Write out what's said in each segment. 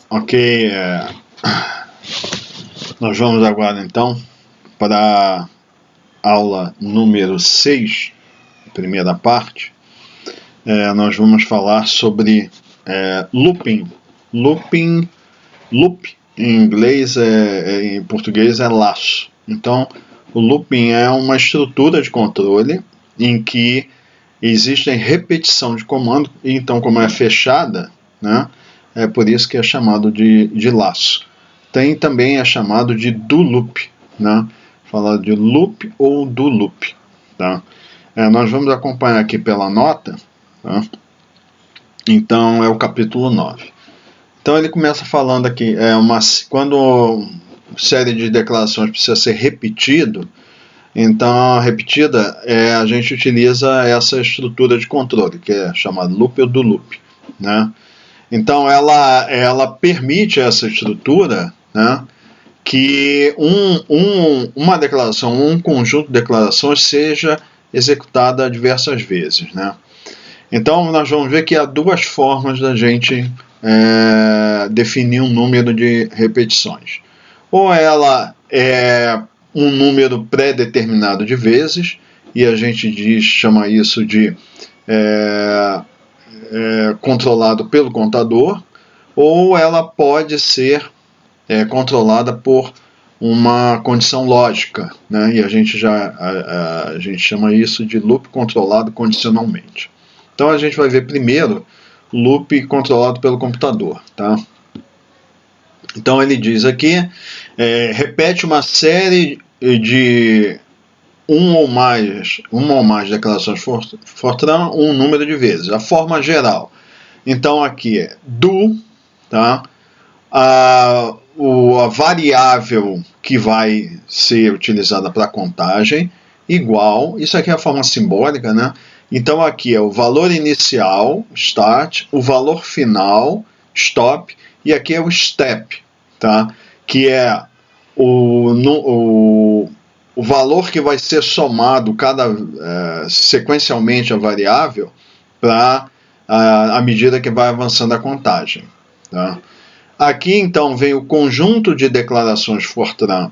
Ok, nós vamos agora então para a aula número 6, primeira parte. Nós vamos falar sobre looping. Loop em inglês, em português é laço. Então, o looping é uma estrutura de controle em que existe repetição de comando, e então como é fechada, né, é por isso que é chamado de laço. Tem também é chamado de do loop, né? Fala de loop ou do loop, tá? Nós vamos acompanhar aqui pela nota, tá? Então é o capítulo 9. Então ele começa falando aqui, quando série de declarações precisa ser repetido, então repetida, a gente utiliza essa estrutura de controle, que é chamada loop ou do loop, né? Então ela permite essa estrutura, né, que uma declaração, um conjunto de declarações seja executada diversas vezes, né? Então nós vamos ver que há duas formas da gente definir um número de repetições. Ou ela é um número pré-determinado de vezes, e a gente chama isso de controlado pelo contador, ou ela pode ser controlada por uma condição lógica, né? E a gente chama isso de loop controlado condicionalmente. Então a gente vai ver primeiro loop controlado pelo computador, tá? Então ele diz aqui, repete uma série de uma ou mais declarações Fortran um número de vezes. A forma geral. Então aqui é do, tá? A variável que vai ser utilizada para contagem, igual, isso aqui é a forma simbólica, né? Então aqui é o valor inicial, start, o valor final, stop, e aqui é o step, tá? Que é o valor que vai ser somado sequencialmente a variável para à medida que vai avançando a contagem, tá? Aqui então vem o conjunto de declarações Fortran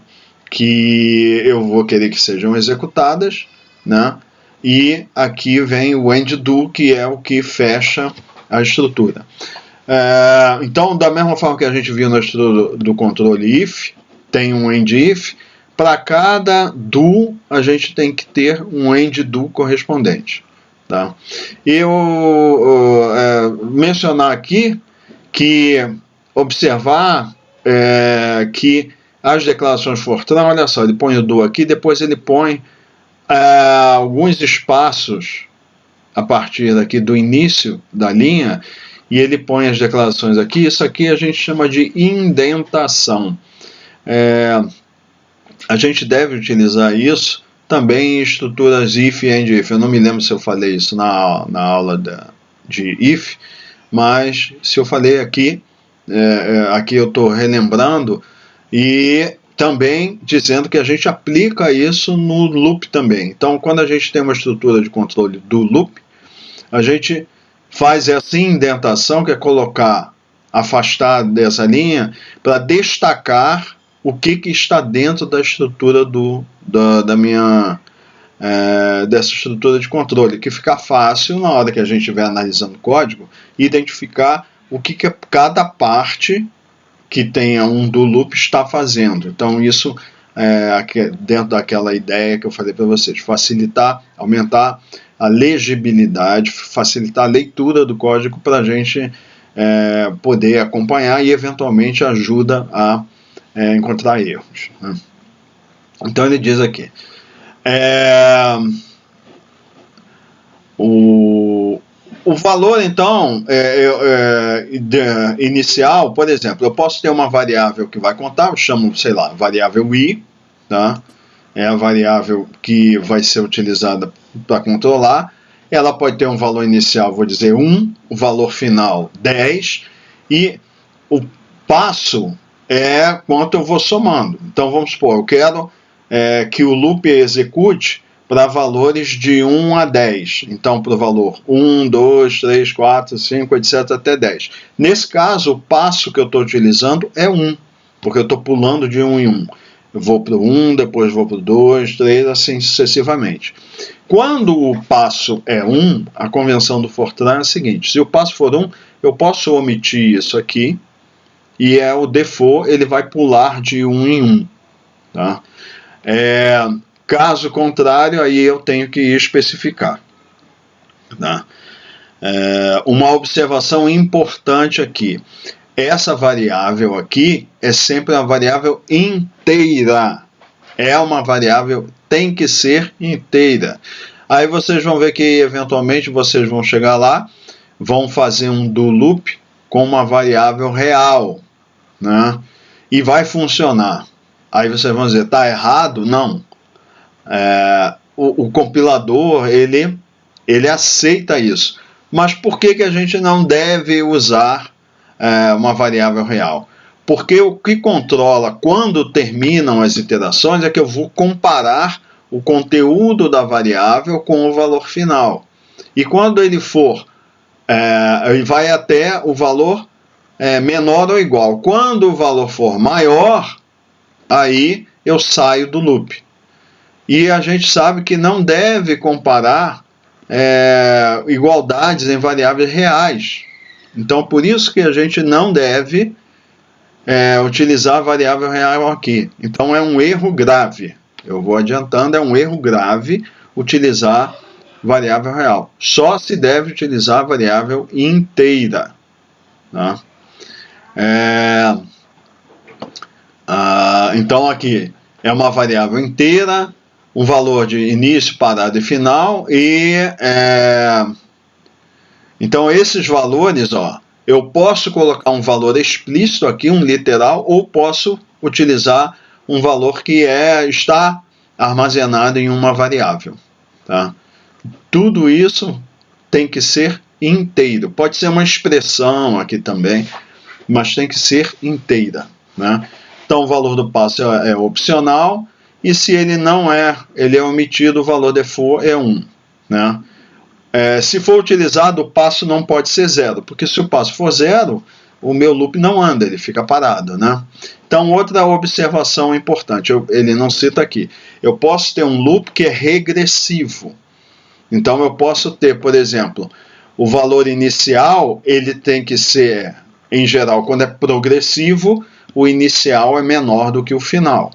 que eu vou querer que sejam executadas, né? E aqui vem o end do, que é o que fecha a estrutura. Então, da mesma forma que a gente viu na estrutura do controle if, tem um end if. Para cada do, a gente tem que ter um end do correspondente, tá? E eu mencionar aqui que observar que as declarações Fortran, olha só, ele põe o do aqui, depois ele põe alguns espaços a partir daqui do início da linha, e ele põe as declarações aqui. Isso aqui a gente chama de indentação. A gente deve utilizar isso também em estruturas if e end if. Eu não me lembro se eu falei isso na aula de if, mas se eu falei aqui, aqui eu estou relembrando, e também dizendo que a gente aplica isso no loop também. Então, quando a gente tem uma estrutura de controle do loop, a gente faz essa indentação, que é afastar dessa linha, para destacar o que está dentro da estrutura dessa estrutura de controle, que fica fácil na hora que a gente estiver analisando o código, identificar o que cada parte que tenha um do loop está fazendo. Então isso dentro daquela ideia que eu falei para vocês, facilitar, aumentar a legibilidade, facilitar a leitura do código para a gente poder acompanhar, e eventualmente ajuda a encontrar erros, né? Então ele diz aqui, o valor, então, inicial, por exemplo, eu posso ter uma variável que vai contar, eu chamo, sei lá, variável i, tá? É a variável que vai ser utilizada para controlar. Ela pode ter um valor inicial, vou dizer 1, o valor final 10, e o passo é quanto eu vou somando. Então vamos supor, eu quero que o loop execute para valores de 1 a 10. Então, para o valor 1, 2, 3, 4, 5, etc. até 10. Nesse caso, o passo que eu estou utilizando é 1, porque eu estou pulando de 1 em 1. Eu vou para o 1, depois vou para o 2, 3, assim sucessivamente. Quando o passo é 1, a convenção do Fortran é a seguinte: se o passo for 1, eu posso omitir isso aqui, e o default ele vai pular de 1 em 1. Tá? Caso contrário, aí eu tenho que especificar. Tá? Uma observação importante aqui: essa variável aqui é sempre uma variável inteira. É uma variável, tem que ser inteira. Aí vocês vão ver que eventualmente vocês vão chegar lá, vão fazer um do loop com uma variável real, né? E vai funcionar. Aí vocês vão dizer, tá errado? Não. O compilador, ele aceita isso. Mas por que a gente não deve usar uma variável real? Porque o que controla quando terminam as iterações é que eu vou comparar o conteúdo da variável com o valor final. E quando ele for, ele vai até o valor menor ou igual. Quando o valor for maior, aí eu saio do loop. E a gente sabe que não deve comparar igualdades em variáveis reais. Então, por isso que a gente não deve utilizar a variável real aqui. Então, é um erro grave. Eu vou adiantando, é um erro grave utilizar variável real. Só se deve utilizar a variável inteira. Tá? Então, aqui é uma variável inteira, um valor de início, parada e final, e então esses valores, eu posso colocar um valor explícito aqui, um literal, ou posso utilizar um valor que está armazenado em uma variável. Tá? Tudo isso tem que ser inteiro. Pode ser uma expressão aqui também, mas tem que ser inteira. Né? Então o valor do passo é opcional, e se ele não ele é omitido, o valor default é 1. Né? Se for utilizado, o passo não pode ser 0, porque se o passo for 0, o meu loop não anda, ele fica parado. Né? Então, outra observação importante, ele não cita aqui, eu posso ter um loop que é regressivo. Então, eu posso ter, por exemplo, o valor inicial, ele tem que ser, em geral, quando é progressivo, o inicial é menor do que o final.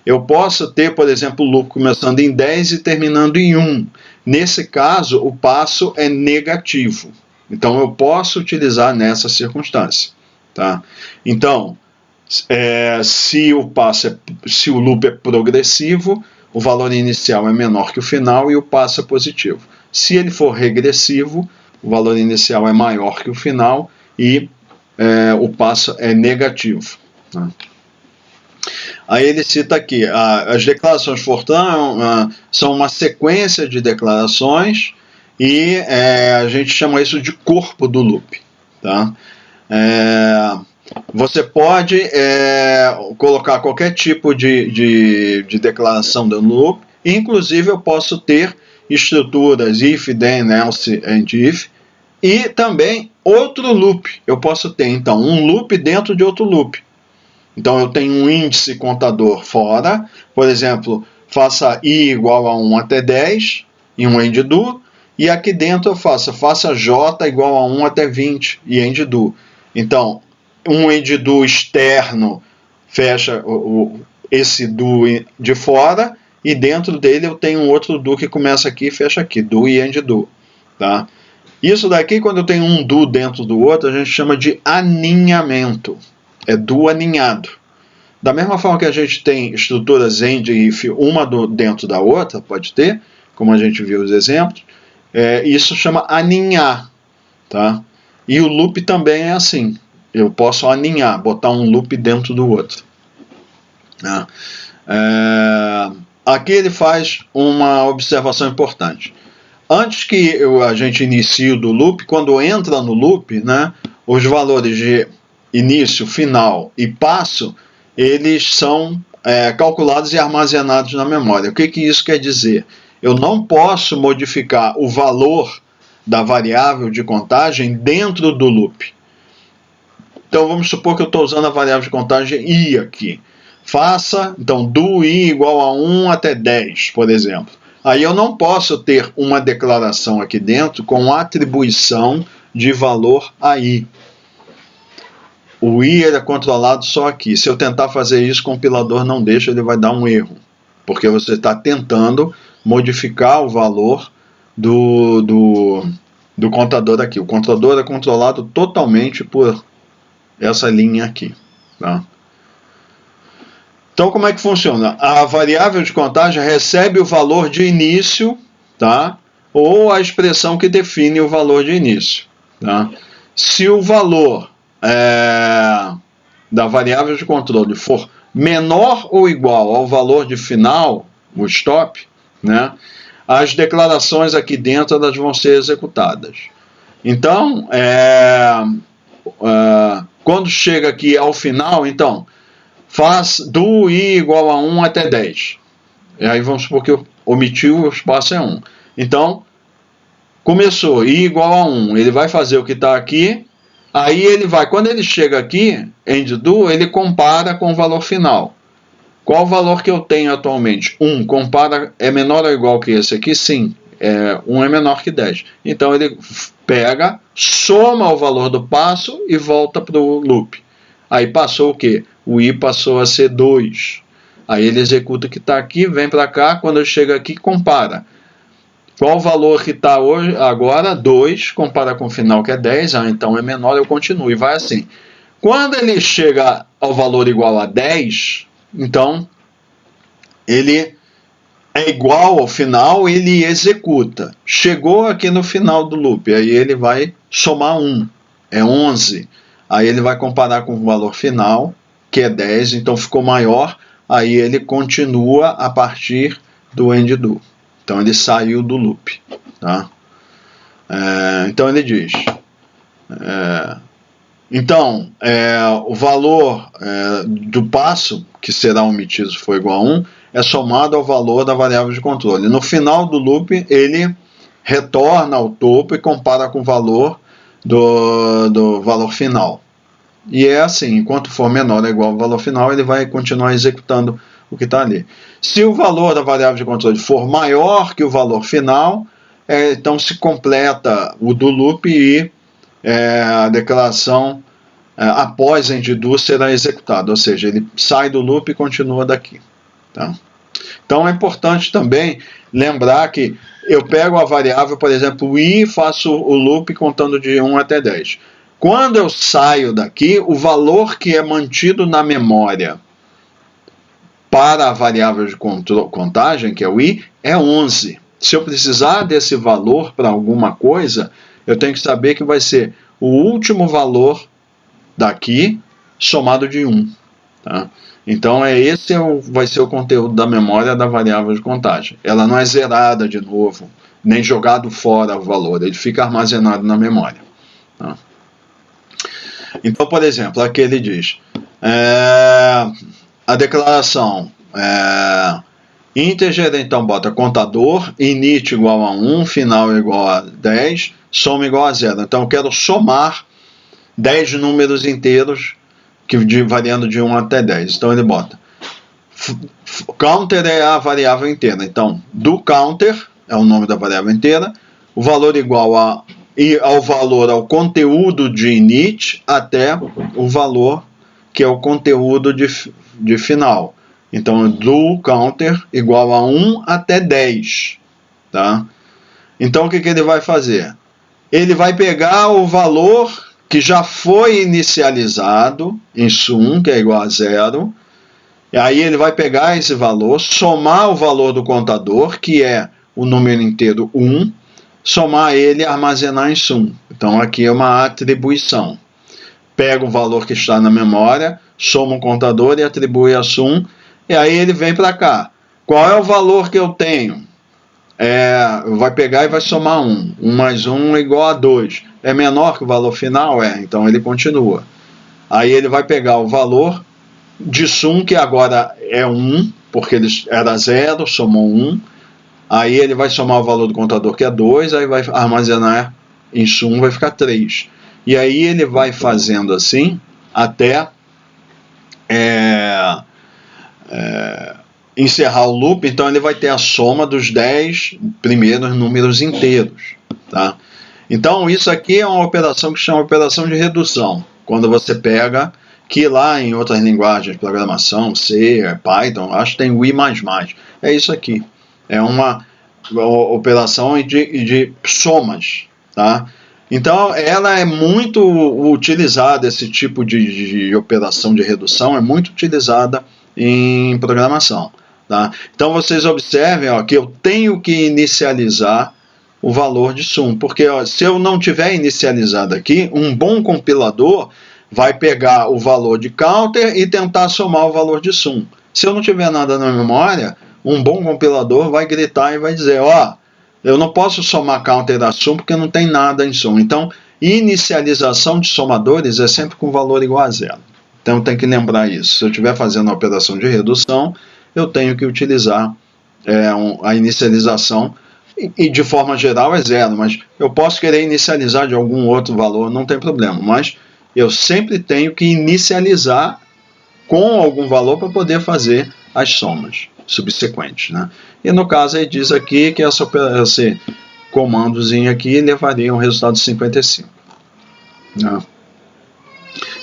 Eu posso ter, por exemplo, o loop começando em 10 e terminando em 1. Nesse caso, o passo é negativo. Então, eu posso utilizar nessa circunstância. Tá? Então, se o loop é progressivo, o valor inicial é menor que o final e o passo é positivo. Se ele for regressivo, o valor inicial é maior que o final e o passo é negativo. Tá? Aí ele cita aqui, as declarações Fortran são uma sequência de declarações e a gente chama isso de corpo do loop. Tá? Você pode colocar qualquer tipo de declaração do loop, inclusive eu posso ter estruturas if, then, else and if, e também outro loop. Eu posso ter, então, um loop dentro de outro loop. Então, eu tenho um índice contador fora, por exemplo, faça i igual a 1 até 10, em um end do, e aqui dentro eu faça j igual a 1 até 20, e end do. Então, um end do externo fecha esse do de fora, e dentro dele eu tenho um outro do que começa aqui e fecha aqui, do e end do. Tá? Isso daqui, quando eu tenho um do dentro do outro, a gente chama de aninhamento. É do aninhado. Da mesma forma que a gente tem estruturas end e if, uma dentro da outra, pode ter, como a gente viu os exemplos, isso chama aninhar. Tá? E o loop também é assim. Eu posso aninhar, botar um loop dentro do outro. Aqui ele faz uma observação importante. Antes que a gente inicie o do loop, quando entra no loop, né, os valores de início, final e passo, eles são calculados e armazenados na memória. O que isso quer dizer? Eu não posso modificar o valor da variável de contagem dentro do loop. Então vamos supor que eu estou usando a variável de contagem i aqui. Faça, então, do i igual a 1 até 10, por exemplo. Aí eu não posso ter uma declaração aqui dentro com atribuição de valor a i. O i é controlado só aqui. Se eu tentar fazer isso, o compilador não deixa, ele vai dar um erro. Porque você está tentando modificar o valor do contador aqui. O contador é controlado totalmente por essa linha aqui. Tá? Então, como é que funciona? A variável de contagem recebe o valor de início, tá? Ou a expressão que define o valor de início. Tá? Se o valor da variável de controle for menor ou igual ao valor de final, o stop, né? As declarações aqui dentro elas vão ser executadas. Então, quando chega aqui ao final, então, faz do i igual a 1 até 10. E aí vamos supor que eu omiti o espaço é 1. Então, começou, i igual a 1, ele vai fazer o que está aqui, aí ele vai, quando ele chega aqui, end do, ele compara com o valor final. Qual o valor que eu tenho atualmente? 1, compara, é menor ou igual que esse aqui? Sim, 1 é menor que 10. Então ele pega, soma o valor do passo e volta para o loop. Aí passou o quê? O i passou a ser 2. Aí ele executa o que está aqui, vem para cá, quando eu chego aqui, compara. Qual o valor que está hoje? Agora, 2, compara com o final que é 10, então é menor, eu continuo, e vai assim. Quando ele chega ao valor igual a 10, então ele é igual ao final, ele executa. Chegou aqui no final do loop, aí ele vai somar 1, é 11. Aí ele vai comparar com o valor final, que é 10, então ficou maior, aí ele continua a partir do end do. Então ele saiu do loop. Tá? Então ele diz... o valor do passo, que será omitido se for igual a 1, é somado ao valor da variável de controle. No final do loop, ele retorna ao topo e compara com o valor do valor final. E é assim, enquanto for menor ou igual ao valor final, ele vai continuar executando o que está ali. Se o valor da variável de controle for maior que o valor final, então se completa o do loop e a declaração após end do será executada, ou seja, ele sai do loop e continua daqui. Tá? Então é importante também lembrar que eu pego a variável, por exemplo, i, e faço o loop contando de 1 até 10. Quando eu saio daqui, o valor que é mantido na memória para a variável de contagem, que é o i, é 11. Se eu precisar desse valor para alguma coisa, eu tenho que saber que vai ser o último valor daqui somado de 1. Tá? Então esse vai ser o conteúdo da memória da variável de contagem. Ela não é zerada de novo, nem jogado fora o valor, ele fica armazenado na memória. Tá? Então, por exemplo, aqui ele diz a declaração integer, então bota contador, init igual a 1, final igual a 10, soma igual a 0. Então eu quero somar 10 números inteiros variando de 1 até 10. Então ele bota counter é a variável inteira. Então do counter é o nome da variável inteira, o valor igual ao valor ao conteúdo de init até o valor que é o conteúdo de final. Então do counter igual a 1 até 10. Tá? Então o que ele vai fazer? Ele vai pegar o valor que já foi inicializado em sum, que é igual a 0, e aí ele vai pegar esse valor, somar o valor do contador, que é o número inteiro 1, somar ele e armazenar em sum. Então aqui é uma atribuição. Pega o valor que está na memória, soma o contador e atribui a sum, e aí ele vem para cá. Qual é o valor que eu tenho? Vai pegar e vai somar 1. 1 mais 1 é igual a 2. É menor que o valor final? Então ele continua. Aí ele vai pegar o valor de sum, que agora é 1, porque ele era 0, somou 1. aí ele vai somar o valor do contador, que é 2, aí vai armazenar em sum, vai ficar 3. E aí ele vai fazendo assim até encerrar o loop. Então ele vai ter a soma dos 10 primeiros números inteiros, tá? Então isso aqui é uma operação que chama operação de redução, quando você pega, que lá em outras linguagens de programação, C, Python, acho que tem o I++, é isso aqui, é uma operação de somas, tá? Então ela é muito utilizada, esse tipo de operação de redução é muito utilizada em programação, tá? Então vocês observem, ó, que eu tenho que inicializar o valor de sum, porque ó, se eu não tiver inicializado aqui, um bom compilador vai pegar o valor de counter e tentar somar o valor de sum. Se eu não tiver nada na memória, um bom compilador vai gritar e vai dizer, ó, eu não posso somar counter da sum porque não tem nada em sum. Então, inicialização de somadores é sempre com valor igual a 0. Então, tem que lembrar isso. Se eu estiver fazendo a operação de redução, eu tenho que utilizar a inicialização, e de forma geral é 0, mas eu posso querer inicializar de algum outro valor, não tem problema, mas eu sempre tenho que inicializar com algum valor para poder fazer as somas subsequentes, né? E no caso ele diz aqui que esse comandozinho aqui levaria um resultado de 55, né?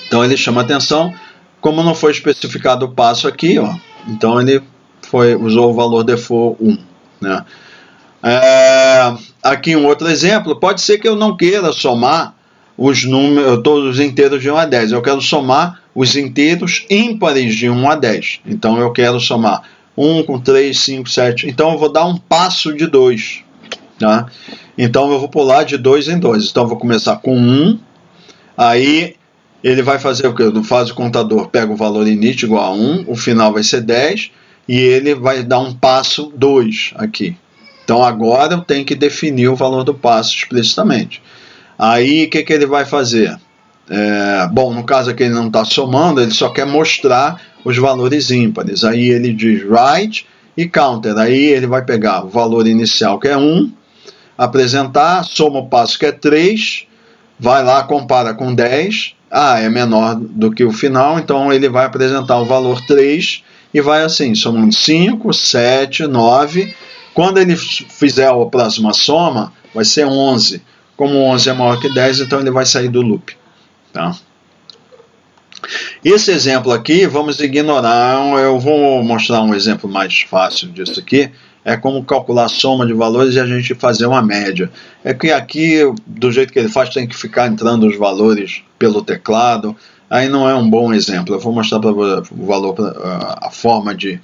Então ele chama atenção, como não foi especificado o passo aqui, ó, então ele usou o valor default 1, né? Aqui um outro exemplo, pode ser que eu não queira somar os números, todos os inteiros de 1 a 10, eu quero somar os inteiros ímpares de 1 a 10, então eu quero somar 1 com 3, 5, 7, então eu vou dar um passo de 2, tá? Então eu vou pular de 2 em 2, então eu vou começar com 1, aí ele vai fazer o que? Faz o contador, pega o valor init igual a 1, o final vai ser 10, e ele vai dar um passo 2 aqui. Então agora eu tenho que definir o valor do passo explicitamente. Aí o que ele vai fazer? Bom, no caso aqui ele não está somando, ele só quer mostrar os valores ímpares. Aí ele diz write e counter. Aí ele vai pegar o valor inicial, que é 1, apresentar, soma o passo, que é 3, vai lá, compara com 10, é menor do que o final, então ele vai apresentar o valor 3 e vai assim, somando 5, 7, 9. Quando ele fizer a próxima soma, vai ser 11. Como 11 é maior que 10, então ele vai sair do loop, tá? Esse exemplo aqui, vamos ignorar, eu vou mostrar um exemplo mais fácil disso aqui, é como calcular a soma de valores e a gente fazer uma média. É que aqui, do jeito que ele faz, tem que ficar entrando os valores pelo teclado, aí não é um bom exemplo. Eu vou mostrar para o valor, a forma de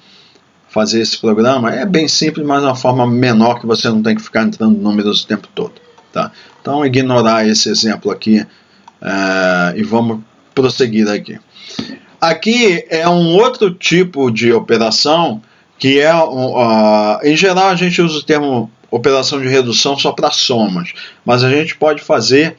fazer esse programa, é bem simples, mas uma forma menor que você não tem que ficar entrando números o tempo todo, tá? Então, ignorar esse exemplo aqui e vamos prosseguir aqui. Aqui é um outro tipo de operação que em geral a gente usa o termo operação de redução só para somas, mas a gente pode fazer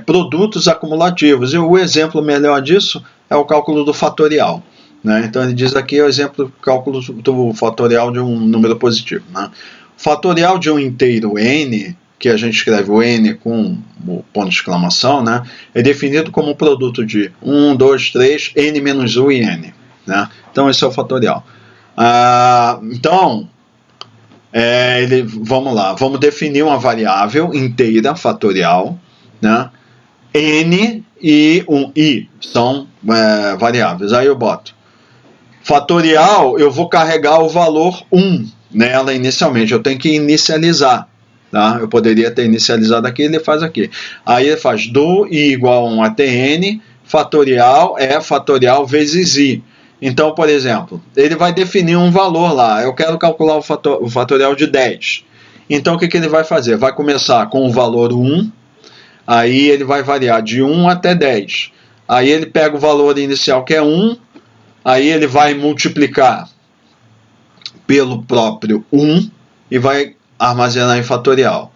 produtos acumulativos, e o exemplo melhor disso é o cálculo do fatorial, né? Então ele diz aqui o exemplo do cálculo do fatorial de um número positivo, né? O fatorial de um inteiro n, que a gente escreve o n com o ponto de exclamação, né, é definido como um produto de 1, 2, 3, n menos 1 e n, né? Então esse é o fatorial. Então, vamos lá, vamos definir uma variável inteira fatorial, né? N e i são variáveis. Aí eu boto fatorial, eu vou carregar o valor 1 nela inicialmente, eu tenho que inicializar, tá? Eu poderia ter inicializado aqui, ele faz aqui. Aí ele faz do i igual a 1 até n, fatorial é fatorial vezes i. Então, por exemplo, ele vai definir um valor lá, eu quero calcular o fatorial de 10. Então, o que ele vai fazer? Vai começar com o valor 1, aí ele vai variar de 1 até 10. Aí ele pega o valor inicial, que é 1, aí ele vai multiplicar pelo próprio 1 e vai armazenar em fatorial.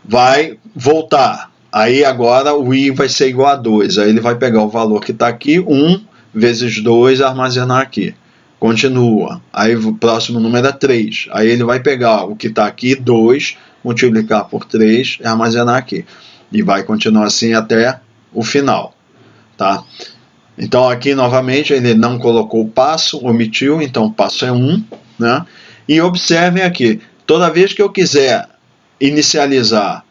Vai voltar. Aí agora o i vai ser igual a 2. Aí ele vai pegar o valor que está aqui, 1 vezes 2, armazenar aqui. continua. Aí o próximo número é 3. Aí ele vai pegar o que está aqui, 2, multiplicar por 3 e armazenar aqui. E vai continuar assim até o final. Tá? Então aqui novamente ele não colocou o passo, omitiu, então o passo é 1. Né? E observem aqui, toda vez que eu quiser inicializar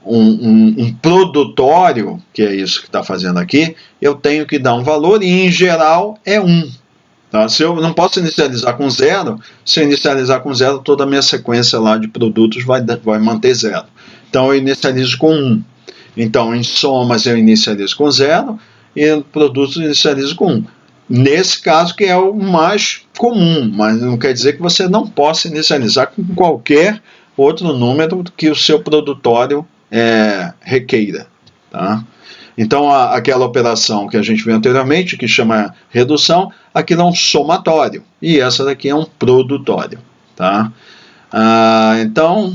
um produtório, que é isso que está fazendo aqui, eu tenho que dar um valor e em geral é 1. Tá? Se eu não posso inicializar com 0, se eu inicializar com 0, toda a minha sequência lá de produtos vai manter 0. Então eu inicializo com 1. Então em somas eu inicializo com 0 e em produtos eu inicializo com 1. Nesse caso que é o mais comum, mas não quer dizer que você não possa inicializar com qualquer outro número que o seu produtório requeira. Tá? Então, aquela operação que a gente viu anteriormente, que chama redução, aquilo é um somatório, e essa daqui é um produtório. Tá? Então,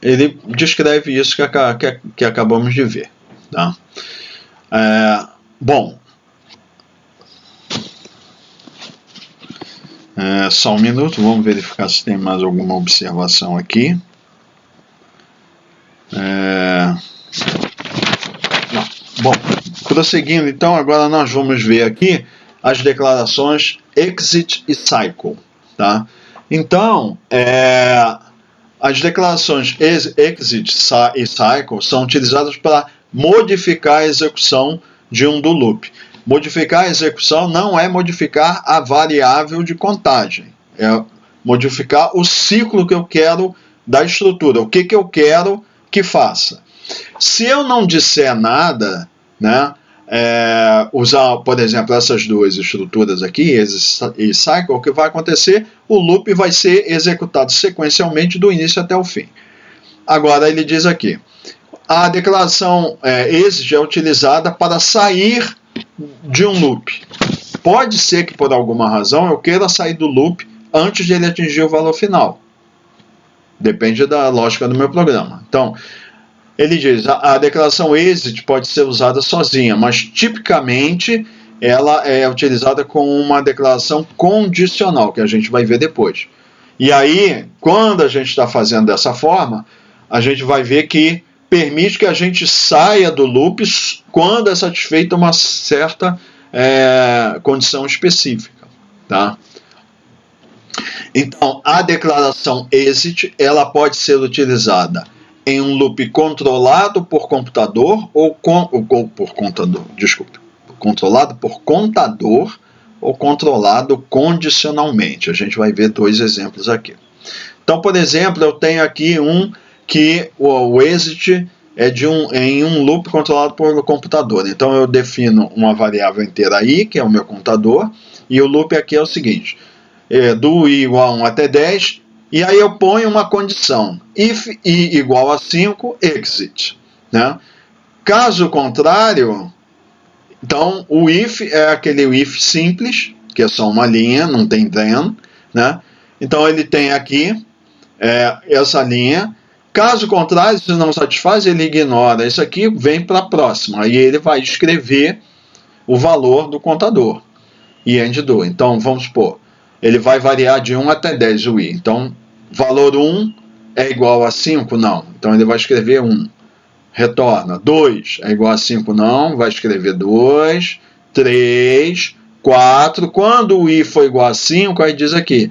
ele descreve isso que acabamos de ver. Tá? Bom, só um minuto, vamos verificar se tem mais alguma observação aqui. Bom, prosseguindo então, agora nós vamos ver aqui as declarações exit e cycle. Tá? Então, as declarações exit e cycle são utilizadas para modificar a execução de um do loop. Modificar a execução não é modificar a variável de contagem, é modificar o ciclo que eu quero da estrutura, o que eu quero que faça. Se eu não disser nada, né, usar, por exemplo, essas duas estruturas aqui, exit e cycle, o que vai acontecer? O loop vai ser executado sequencialmente do início até o fim. Agora ele diz aqui, a declaração exit é utilizada para sair de um loop. Pode ser que por alguma razão eu queira sair do loop antes de ele atingir o valor final. Depende da lógica do meu programa. Então, ele diz, a declaração exit pode ser usada sozinha, mas tipicamente ela é utilizada com uma declaração condicional, que a gente vai ver depois. E aí, quando a gente está fazendo dessa forma, a gente vai ver que permite que a gente saia do loop quando é satisfeita uma certa condição específica. Tá? Então, a declaração exit ela pode ser utilizada em um loop controlado por computador controlado por contador ou controlado condicionalmente. A gente vai ver dois exemplos aqui. Então, por exemplo, eu tenho aqui que o exit é em um loop controlado por computador. Então, eu defino uma variável inteira i, que é o meu contador, e o loop aqui é o seguinte, do i igual a 1 até 10, e aí eu ponho uma condição, if i igual a 5, exit. Né? Caso contrário, então o if é aquele if simples, que é só uma linha, não tem then. Né? Então ele tem aqui essa linha. Caso contrário, se não satisfaz, ele ignora isso aqui, vem para a próxima. Aí ele vai escrever o valor do contador. E end do. Então, vamos supor, ele vai variar de 1 até 10 o i. Então, valor 1 é igual a 5? Não. Então, ele vai escrever 1. Retorna. 2 é igual a 5? Não. Vai escrever 2. 3, 4. Quando o i for igual a 5, aí diz aqui,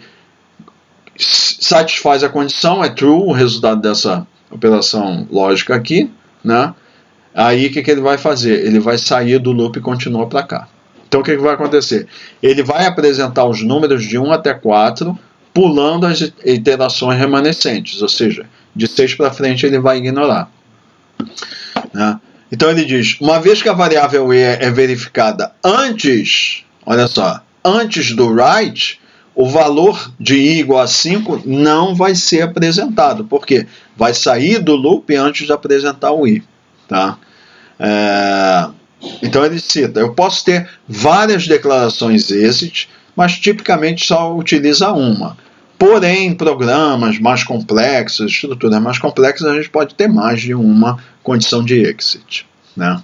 satisfaz a condição, é true, o resultado dessa operação lógica aqui, né? Aí o que ele vai fazer? Ele vai sair do loop e continua para cá. Então o que vai acontecer? Ele vai apresentar os números de 1 até 4, pulando as iterações remanescentes, ou seja, de 6 para frente ele vai ignorar. Né? Então ele diz, uma vez que a variável e é verificada antes, olha só, antes do write, o valor de i igual a 5 não vai ser apresentado, porque vai sair do loop antes de apresentar o i. Tá? Então ele cita, eu posso ter várias declarações exit, mas tipicamente só utiliza uma. Porém, em programas mais complexos, estruturas mais complexas, a gente pode ter mais de uma condição de exit. Né?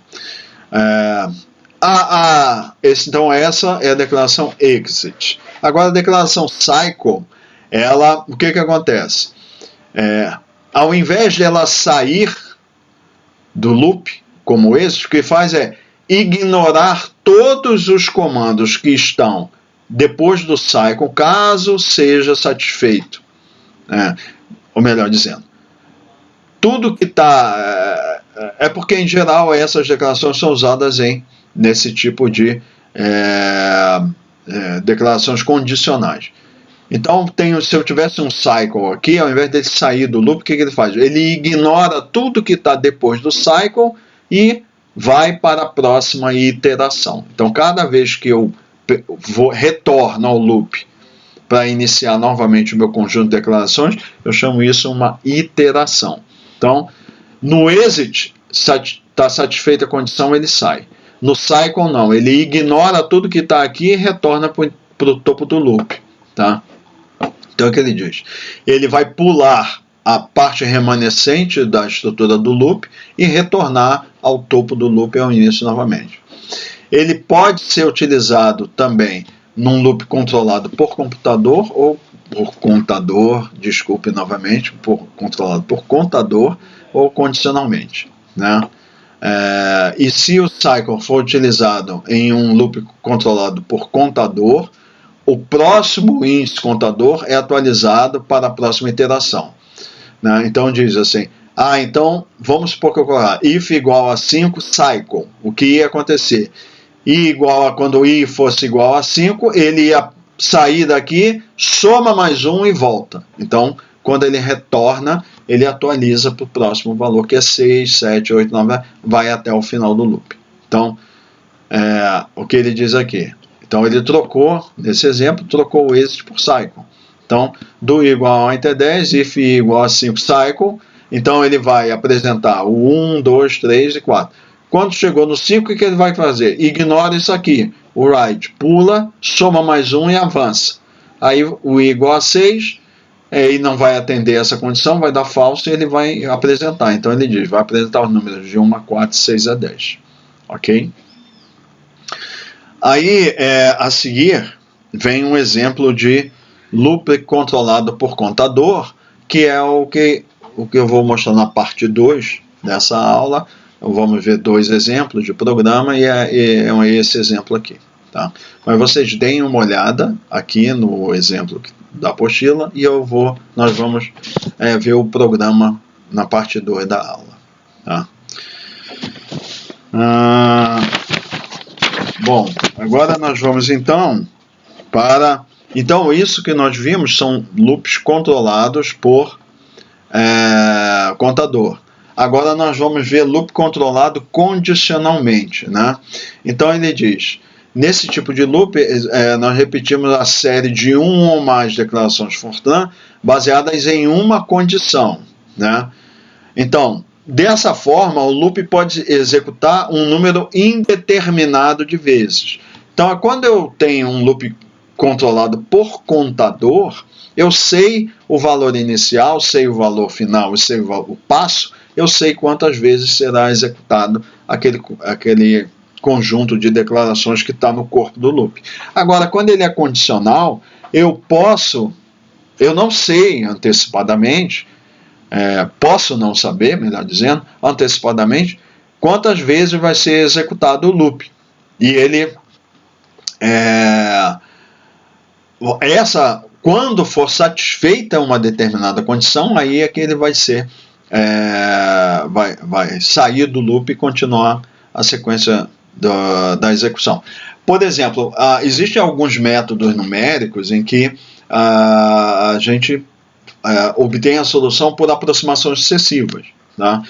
Então essa é a declaração exit. Agora a declaração cycle, o que acontece? Ao invés de ela sair do loop como exit, o que faz é ignorar todos os comandos que estão depois do cycle, caso seja satisfeito. Ou melhor dizendo, tudo que está... porque, em geral, essas declarações são usadas nesse tipo de declarações condicionais. Então, se eu tivesse um cycle aqui, ao invés dele sair do loop, o que ele faz? Ele ignora tudo que está depois do cycle e vai para a próxima iteração. Então, cada vez que eu retorno ao loop para iniciar novamente o meu conjunto de declarações, eu chamo isso uma iteração. Então, no exit, está satisfeita a condição, ele sai. No cycle, não. Ele ignora tudo que está aqui e retorna para o topo do loop. Tá? Então, o que ele diz? Ele vai pular a parte remanescente da estrutura do loop e retornar ao topo do loop ao início novamente. Ele pode ser utilizado também num loop controlado por computador ou por contador, desculpe novamente, controlado por contador ou condicionalmente. Né? E se o cycle for utilizado em um loop controlado por contador, o próximo índice contador é atualizado para a próxima iteração. Né? Então diz assim, então vamos supor que eu colocar if igual a 5, cycle. O que ia acontecer? Quando i fosse igual a 5, ele ia sair daqui, soma mais 1 e volta. Então, quando ele retorna, ele atualiza para o próximo valor, que é 6, 7, 8, 9, vai até o final do loop. Então, o que ele diz aqui? Então, ele trocou, nesse exemplo, trocou o exit por cycle. Então, do i igual a 1 até 10, if i igual a 5, cycle. Então, ele vai apresentar o 1, 2, 3 e 4. Quando chegou no 5, o que ele vai fazer? Ignora isso aqui. O right pula, soma mais 1 e avança. Aí, o i igual a 6, e não vai atender essa condição, vai dar falso e ele vai apresentar. Então, ele diz, vai apresentar os números de 1 a 4, 6 a 10. Ok? Aí, a seguir, vem um exemplo de loop controlado por contador, que é o que eu vou mostrar na parte 2 dessa aula. Vamos ver 2 exemplos de programa e é esse exemplo aqui. Tá? Mas vocês deem uma olhada aqui no exemplo da apostila e nós vamos ver o programa na parte 2 da aula. Tá? Bom, agora nós vamos então para... Então, isso que nós vimos são loops controlados por contador. Agora nós vamos ver loop controlado condicionalmente. Né? Então, ele diz, nesse tipo de loop, nós repetimos a série de 1 ou mais declarações Fortran baseadas em uma condição. Né? Então, dessa forma, o loop pode executar um número indeterminado de vezes. Então, quando eu tenho um loop controlado por contador, eu sei o valor inicial, sei o valor final e sei o passo, eu sei quantas vezes será executado aquele conjunto de declarações que está no corpo do loop. Agora, quando ele é condicional, eu não sei antecipadamente, posso não saber, melhor dizendo, antecipadamente, quantas vezes vai ser executado o loop. E ele... quando for satisfeita uma determinada condição, aí é que ele vai ser... vai sair do loop e continuar a sequência da execução. Por exemplo, existem alguns métodos numéricos em que a gente obtém a solução por aproximações sucessivas. Tá?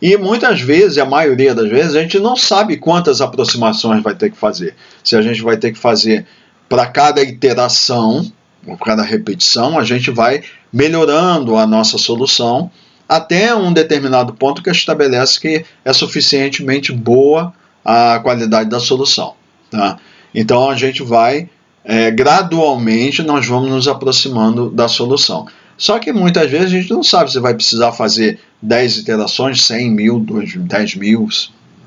E muitas vezes, a maioria das vezes, a gente não sabe quantas aproximações vai ter que fazer. Se a gente vai ter que fazer para cada iteração, ou cada repetição, a gente vai melhorando a nossa solução até um determinado ponto que estabelece que é suficientemente boa a qualidade da solução. Tá? Então, a gente vai, gradualmente, nós vamos nos aproximando da solução. Só que muitas vezes a gente não sabe se vai precisar fazer 10 iterações, 100 mil, 10 mil,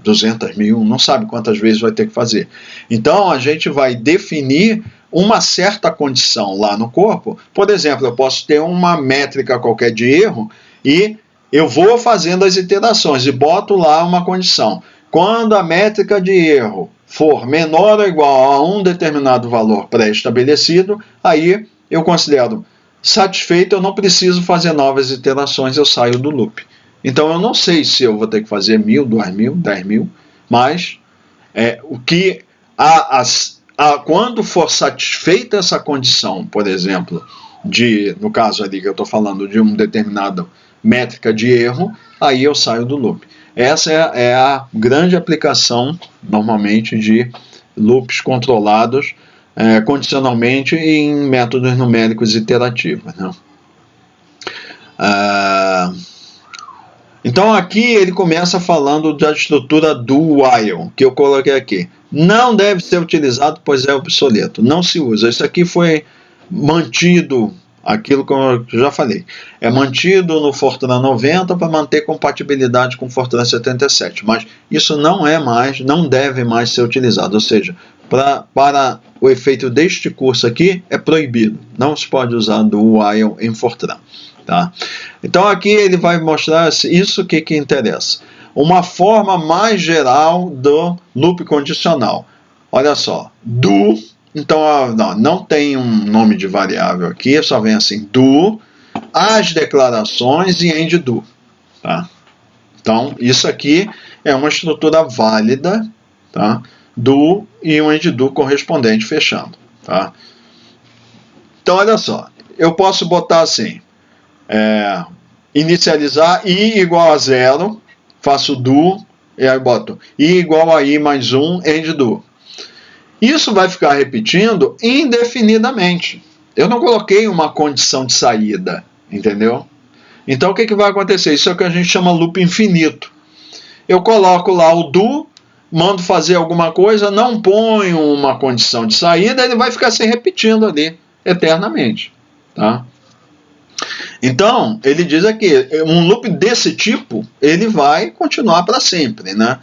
200 mil, não sabe quantas vezes vai ter que fazer. Então, a gente vai definir uma certa condição lá no corpo. Por exemplo, eu posso ter uma métrica qualquer de erro e eu vou fazendo as iterações e boto lá uma condição. Quando a métrica de erro for menor ou igual a um determinado valor pré-estabelecido, aí eu considero satisfeito, eu não preciso fazer novas iterações, eu saio do loop. Então eu não sei se eu vou ter que fazer 1.000, 2.000, 10.000, mas quando for satisfeita essa condição, por exemplo, no caso ali que eu estou falando de uma determinada métrica de erro, aí eu saio do loop. Essa é a grande aplicação, normalmente, de loops controlados condicionalmente em métodos numéricos iterativos, né? Então aqui ele começa falando da estrutura do while, que eu coloquei aqui. Não deve ser utilizado, pois é obsoleto. Não se usa. Isso aqui foi mantido, aquilo que eu já falei. É mantido no Fortran 90 para manter compatibilidade com o Fortran 77. Mas isso não deve mais ser utilizado. Ou seja, para o efeito deste curso aqui, é proibido. Não se pode usar do while em Fortran. Tá? Então aqui ele vai mostrar isso que interessa. Uma forma mais geral do loop condicional. Olha só, do, então não tem um nome de variável aqui, só vem assim, do, as declarações e end do. Tá? Então isso aqui é uma estrutura válida, tá? Do e um end do correspondente fechando. Tá? Então olha só, eu posso botar assim, inicializar i igual a 0, faço do, e aí boto i igual a i mais 1, end do. Isso vai ficar repetindo indefinidamente. Eu não coloquei uma condição de saída, entendeu? Então o que vai acontecer? Isso é o que a gente chama loop infinito. Eu coloco lá o do, mando fazer alguma coisa, não ponho uma condição de saída, ele vai ficar se repetindo ali eternamente. Tá? Então, ele diz aqui, um loop desse tipo, ele vai continuar para sempre, né?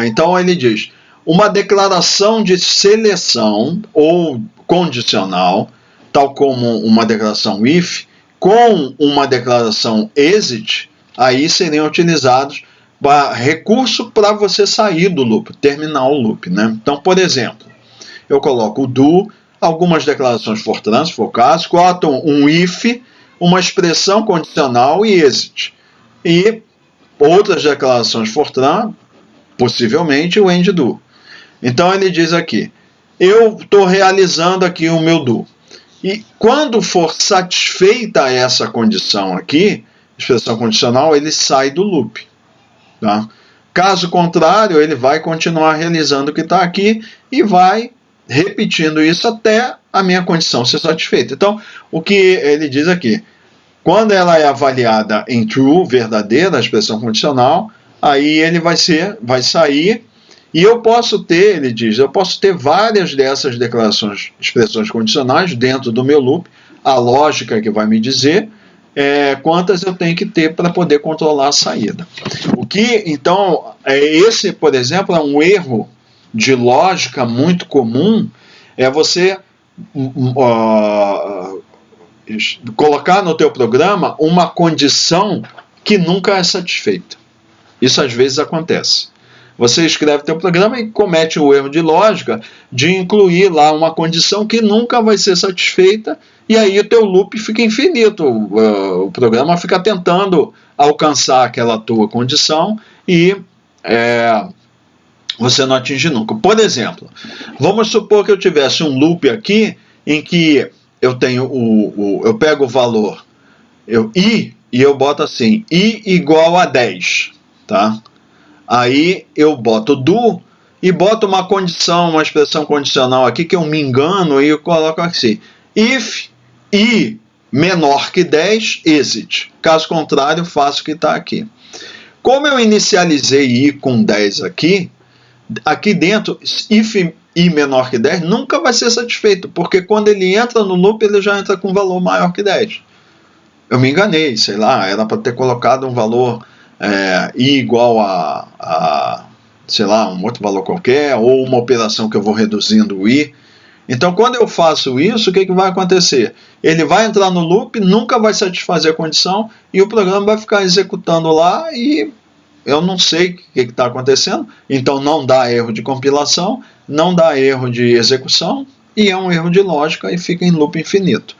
Então, ele diz, uma declaração de seleção ou condicional, tal como uma declaração if, com uma declaração exit, aí seriam utilizados recurso para você sair do loop, terminar o loop, né? Então, por exemplo, eu coloco o do, algumas declarações Fortran, se for o caso, coloco um if, uma expressão condicional e exit. E outras declarações Fortran, possivelmente o end do. Então ele diz aqui, eu estou realizando aqui o meu do. E quando for satisfeita essa condição aqui, expressão condicional, ele sai do loop. Tá? Caso contrário, ele vai continuar realizando o que está aqui e vai repetindo isso até a minha condição ser satisfeita. Então, o que ele diz aqui, quando ela é avaliada em true, verdadeira, a expressão condicional, aí ele vai sair, e eu posso ter, ele diz, eu posso ter várias dessas declarações, expressões condicionais dentro do meu loop, a lógica que vai me dizer quantas eu tenho que ter para poder controlar a saída. O que, então, esse, por exemplo, é um erro de lógica muito comum, é você colocar no teu programa uma condição que nunca é satisfeita. Isso às vezes acontece. Você escreve teu programa e comete o erro de lógica de incluir lá uma condição que nunca vai ser satisfeita, e aí o teu loop fica infinito. O programa fica tentando alcançar aquela tua condição e você não atinge nunca. Por exemplo, vamos supor que eu tivesse um loop aqui em que eu tenho eu pego o valor i e eu boto assim, i igual a 10, tá? Aí eu boto do e boto uma condição, uma expressão condicional aqui que eu me engano e eu coloco assim, if i menor que 10, exit. Caso contrário, faço o que está aqui. Como eu inicializei i com 10 aqui dentro, if i menor que 10 nunca vai ser satisfeito, porque quando ele entra no loop, ele já entra com um valor maior que 10. Eu me enganei, sei lá, era para ter colocado um valor i igual a, sei lá, um outro valor qualquer, ou uma operação que eu vou reduzindo o i. Então, quando eu faço isso, o que vai acontecer? Ele vai entrar no loop, nunca vai satisfazer a condição, e o programa vai ficar executando lá e eu não sei o que está acontecendo. Então, não dá erro de compilação, não dá erro de execução, e é um erro de lógica e fica em loop infinito.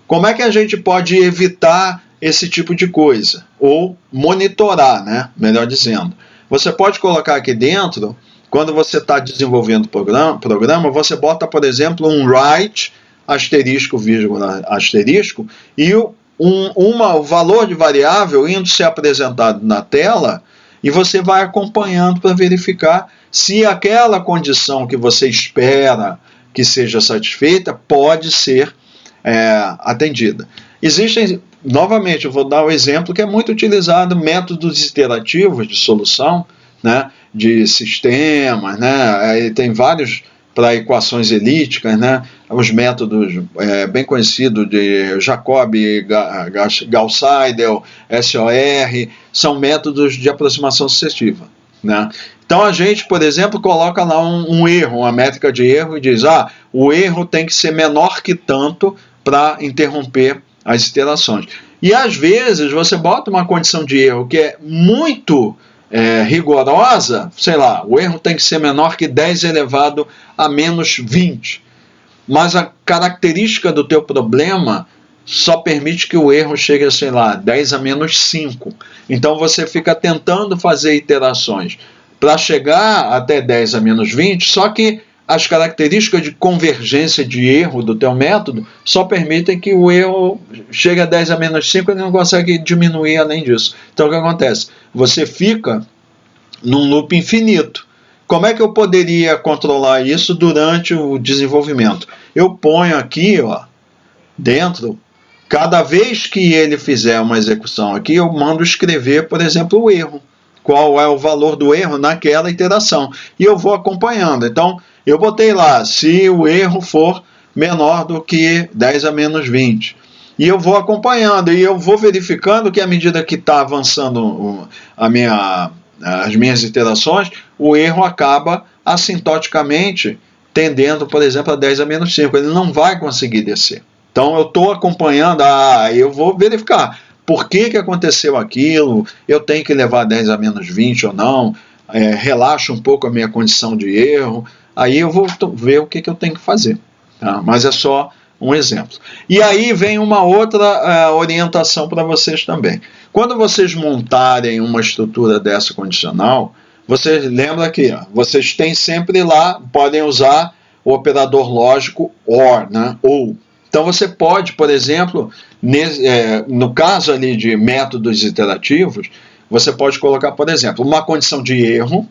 Como é que a gente pode evitar esse tipo de coisa? Ou monitorar, né? Melhor dizendo. Você pode colocar aqui dentro, quando você está desenvolvendo o programa, você bota, por exemplo, um write, asterisco, vírgula, asterisco, e o valor de variável indo ser apresentado na tela, e você vai acompanhando para verificar se aquela condição que você espera que seja satisfeita pode ser atendida. Existem, novamente, eu vou dar um exemplo que é muito utilizado, métodos iterativos de solução, né, de sistemas, né, tem vários para equações elípticas, né, os métodos bem conhecidos de Jacob, Gauss-Seidel, SOR, são métodos de aproximação sucessiva, né. Então a gente, por exemplo, coloca lá um erro, uma métrica de erro e diz, o erro tem que ser menor que tanto para interromper as iterações. E às vezes você bota uma condição de erro que é muito rigorosa, sei lá, o erro tem que ser menor que 10 elevado a menos 20. Mas a característica do teu problema só permite que o erro chegue a, sei lá, 10 a menos 5. Então você fica tentando fazer iterações para chegar até 10 a menos 20, só que as características de convergência de erro do teu método só permitem que o erro chegue a 10 a menos 5 e ele não consegue diminuir além disso. Então o que acontece? Você fica num loop infinito. Como é que eu poderia controlar isso durante o desenvolvimento? Eu ponho aqui, dentro, cada vez que ele fizer uma execução aqui, eu mando escrever, por exemplo, o erro. Qual é o valor do erro naquela iteração. E eu vou acompanhando. Então, eu botei lá, se o erro for menor do que 10 a menos 20. E eu vou acompanhando, e eu vou verificando que à medida que está avançando as minhas iterações, o erro acaba assintoticamente tendendo, por exemplo, a 10 a menos 5. Ele não vai conseguir descer. Então, eu estou acompanhando, eu vou verificar. Por que aconteceu aquilo? Eu tenho que levar 10 a menos 20 ou não? Relaxo um pouco a minha condição de erro. Aí eu vou ver o que eu tenho que fazer. Tá? Mas é só um exemplo. E aí vem uma outra orientação para vocês também. Quando vocês montarem uma estrutura dessa condicional, vocês lembram que vocês têm sempre lá, podem usar o operador lógico OR, né? Ou. Então você pode, por exemplo, no caso ali de métodos iterativos, você pode colocar, por exemplo, uma condição de erro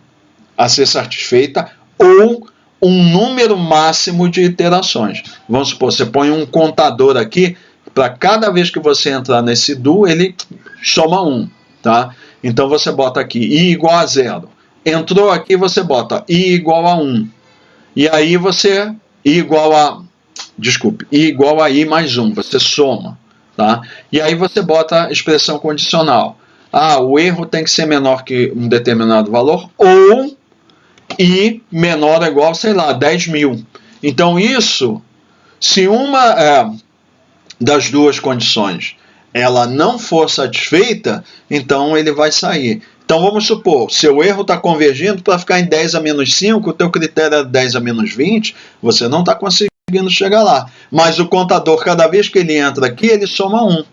a ser satisfeita ou um número máximo de iterações. Vamos supor, você põe um contador aqui, para cada vez que você entrar nesse do, ele soma 1. Tá? Então você bota aqui i igual a 0. Entrou aqui, você bota i igual a 1. E aí você, i igual a i mais 1, você soma. Tá? E aí você bota a expressão condicional. O erro tem que ser menor que um determinado valor, ou i menor ou igual, sei lá, 10.000. Então isso, se uma das duas condições ela não for satisfeita, então ele vai sair. Então vamos supor, seu erro está convergindo para ficar em 10 a menos 5, o teu critério é 10 a menos 20, você não está conseguindo chegar lá. Mas o contador, cada vez que ele entra aqui, ele soma 1.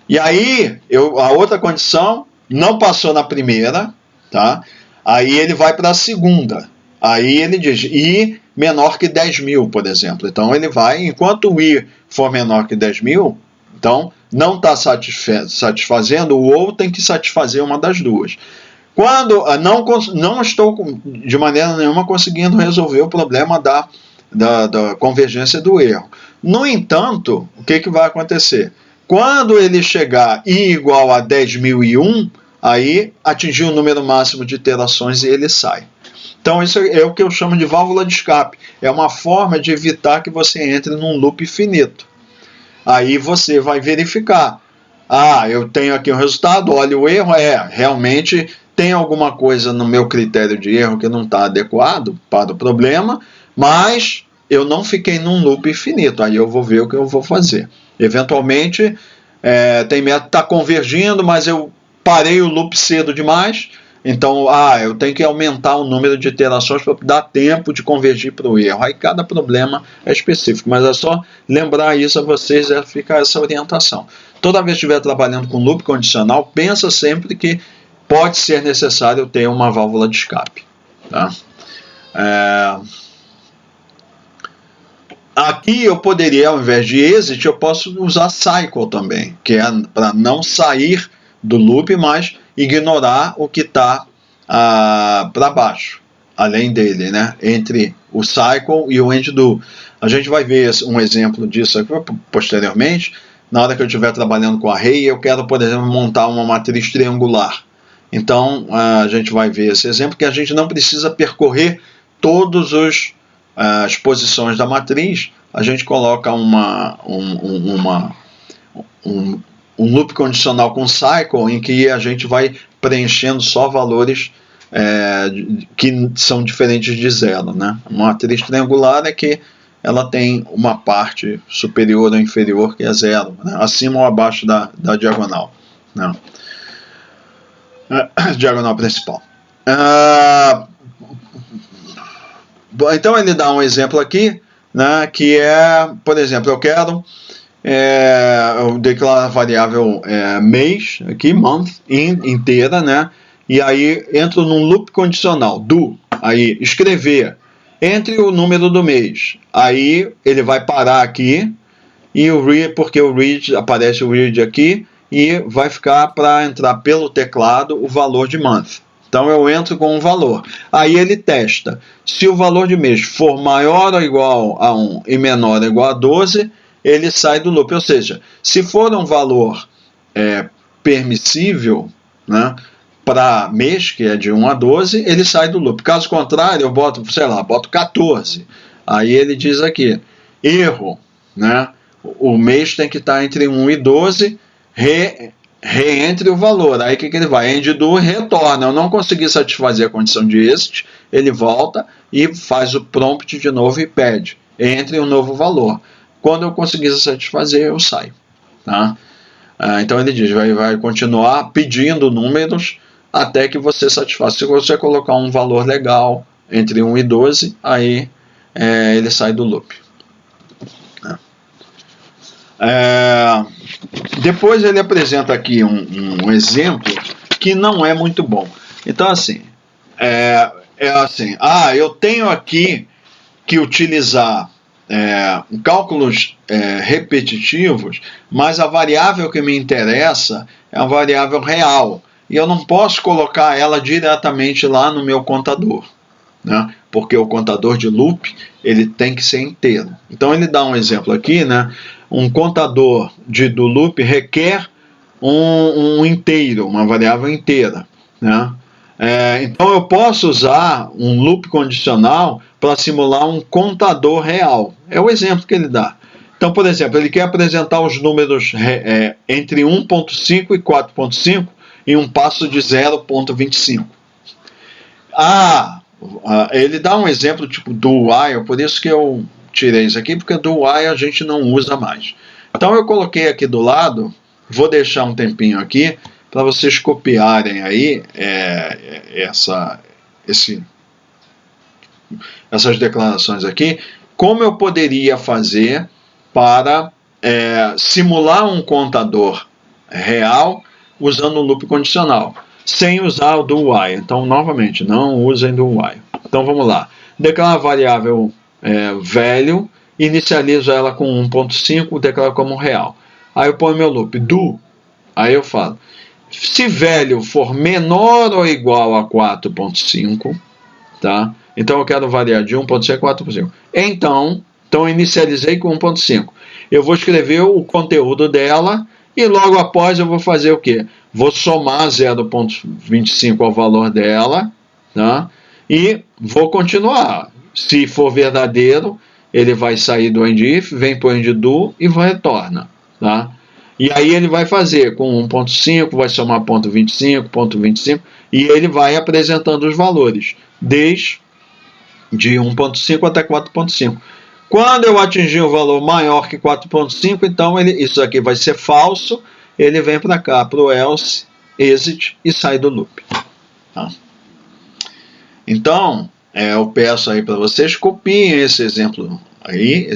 E aí, a outra condição não passou na primeira, tá? Aí ele vai para a segunda. Aí ele diz i menor que 10.000, por exemplo. Então ele vai, enquanto o i for menor que 10.000, então não está satisfazendo, o ou tem que satisfazer uma das duas. Quando não estou de maneira nenhuma conseguindo resolver o problema da convergência do erro. No entanto, o que vai acontecer? Quando ele chegar i igual a 10.001, aí atingiu o número máximo de iterações e ele sai. Então isso é o que eu chamo de válvula de escape. É uma forma de evitar que você entre num loop finito. Aí você vai verificar. eu tenho aqui o resultado, olha o erro, realmente tem alguma coisa no meu critério de erro que não está adequado para o problema, mas eu não fiquei num loop infinito, aí eu vou ver o que eu vou fazer. Eventualmente, tem método que está convergindo, mas eu parei o loop cedo demais, então eu tenho que aumentar o número de iterações para dar tempo de convergir para o erro. Aí cada problema é específico, mas é só lembrar isso a vocês, ficar essa orientação. Toda vez que estiver trabalhando com loop condicional, pensa sempre que pode ser necessário ter uma válvula de escape. Tá? Aqui eu poderia, ao invés de exit, eu posso usar cycle também, que é para não sair do loop, mas ignorar o que está para baixo, além dele, né? Entre o cycle e o end do. A gente vai ver um exemplo disso aqui posteriormente. Na hora que eu estiver trabalhando com array, eu quero, por exemplo, montar uma matriz triangular. Então, a gente vai ver esse exemplo, que a gente não precisa percorrer todas as posições da matriz. A gente coloca um loop condicional com cycle, em que a gente vai preenchendo só valores que são diferentes de zero. Né? Uma matriz triangular é que ela tem uma parte superior ou inferior que é zero, né? Acima ou abaixo da diagonal, né? Diagonal principal. Então ele dá um exemplo aqui, né, que é, por exemplo, eu quero eu declaro a variável mês, aqui, month, inteira, né, e aí entro num loop condicional, do, aí escrever, entre o número do mês, aí ele vai parar aqui, e o read, porque o read, aparece o read aqui, e vai ficar para entrar pelo teclado o valor de month. Então eu entro com um valor. Aí ele testa. Se o valor de mês for maior ou igual a 1 e menor ou igual a 12, ele sai do loop. Ou seja, se for um valor permissível, né, para mês, que é de 1 a 12, ele sai do loop. Caso contrário, eu boto, sei lá, boto 14. Aí ele diz aqui, erro, né? O mês tem que estar entre 1 e 12, reentre o valor. Aí o que ele vai? End do retorna. Eu não consegui satisfazer a condição de exit, ele volta e faz o prompt de novo e pede. Entre um novo valor. Quando eu conseguir satisfazer, eu saio. Tá? Então ele diz, vai continuar pedindo números até que você satisfaça. Se você colocar um valor legal entre 1 e 12, aí ele sai do loop. Depois ele apresenta aqui um exemplo que não é muito bom. Então, assim, eu tenho aqui que utilizar cálculos repetitivos, mas a variável que me interessa é a variável real, e eu não posso colocar ela diretamente lá no meu contador, né? Porque o contador de loop ele tem que ser inteiro. Então ele dá um exemplo aqui, né? Um contador do loop requer um inteiro, uma variável inteira, né? Então eu posso usar um loop condicional para simular um contador real. É o exemplo que ele dá. Então, por exemplo, ele quer apresentar os números entre 1.5 e 4.5 em um passo de 0.25. Ele dá um exemplo tipo do while, por isso que eu tirei isso aqui, porque do while a gente não usa mais. Então eu coloquei aqui do lado, vou deixar um tempinho aqui para vocês copiarem aí essas declarações aqui, como eu poderia fazer para simular um contador real usando um loop condicional, sem usar o do while. Então, novamente, não usem do while. Então, vamos lá. Declaro a variável value, inicializo ela com 1.5, declaro como real. Aí eu ponho meu loop do, aí eu falo, se value for menor ou igual a 4.5, tá? Então eu quero variar de 1.5 a 4.5. Então inicializei com 1.5. Eu vou escrever o conteúdo dela e logo após eu vou fazer o quê? Vou somar 0.25 ao valor dela, tá? E vou continuar. Se for verdadeiro, ele vai sair do end if, vem para o end do e retorna, tá? E aí ele vai fazer com 1.5, vai somar ponto 25, e ele vai apresentando os valores, desde de 1.5 até 4.5. Quando eu atingir um valor maior que 4.5, então isso aqui vai ser falso, ele vem para cá, para o else, exit, e sai do loop. Tá? Então, eu peço aí para vocês, copiem esse exemplo aí,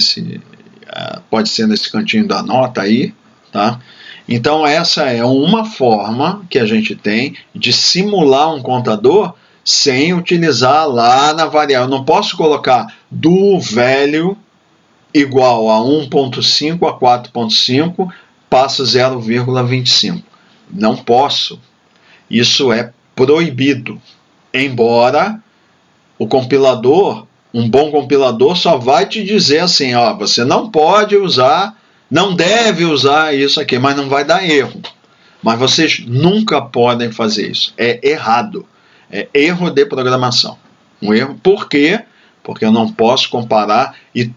pode ser nesse cantinho da nota aí, tá? Então essa é uma forma que a gente tem de simular um contador sem utilizar lá na variável. Eu não posso colocar do value igual a 1.5 a 4.5, passa 0,25. Não posso. Isso é proibido. Embora o compilador, um bom compilador, só vai te dizer assim, ó, você não pode usar, não deve usar isso aqui, mas não vai dar erro. Mas vocês nunca podem fazer isso. É errado. É erro de programação. Um erro. Por quê? Porque eu não posso comparar e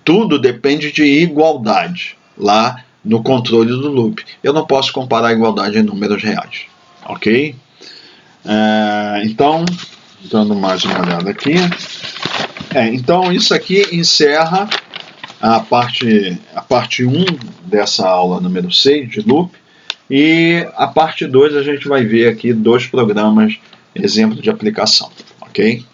tudo depende de igualdade lá no controle do loop. Eu não posso comparar a igualdade em números reais. Ok? Então, dando mais uma olhada aqui. Então, isso aqui encerra a parte 1 dessa aula número 6 de loop. E a parte 2 a gente vai ver aqui 2 programas, exemplo de aplicação. Ok?